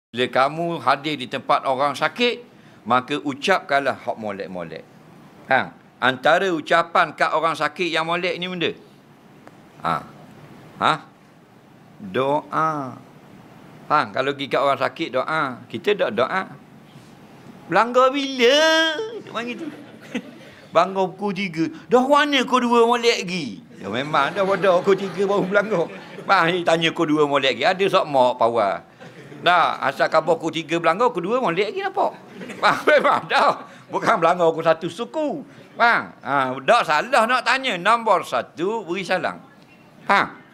Bila kamu hadir di tempat orang sakit, maka ucapkanlah hak molek-molek. Ha, antara ucapan kat orang sakit yang molek ni benda. Doa. Kalau pergi kat orang sakit doa, kita tak doa. Belanggar bila? Dia panggil tu. Banggar pukul 3. Dah mana kau dua molek lagi? Ya memang dah pada pukul 3 baru belanggar. Tanya kau dua molek lagi. Ada sok mak power. Dah, asal khabar pukul 3 belanggar, pukul 2 molek lagi nampak. Memang dah. Bukan belanggar pukul 1 suku. Tak salah nak tanya. Nombor 1, beri salam.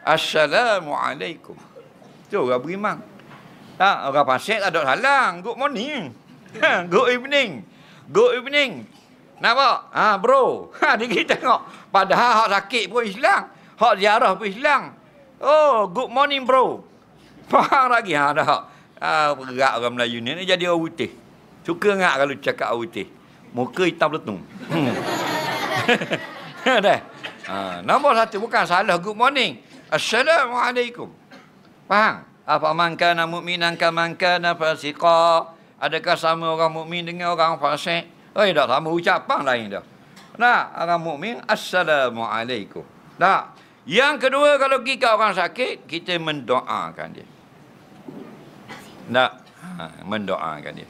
Assalamualaikum. Tu orang beriman. Orang pasir tak ada salam. Good morning. Good evening. Good evening. Nampak? Bro. Dia kita tengok. Padahal hak sakit pun Islam. Hak ziarah pun Islam. Oh, good morning bro. Faham lagi? Dah. Berat orang Melayu ni jadi orang putih. Suka ngak kalau cakap orang putih. Muka hitam letung. Dah. Nombor 1 bukan salah good morning. Assalamualaikum. Faham? Apa man kana mu'minan kaman kana fasiqa? Adakah sama orang mukmin dengan orang fasik? Tak sama ucapan lain dah. Nah, orang mukmin assalamualaikum. Nah, yang kedua kalau pergi ke orang sakit, kita mendoakan dia. Mendoakan dia.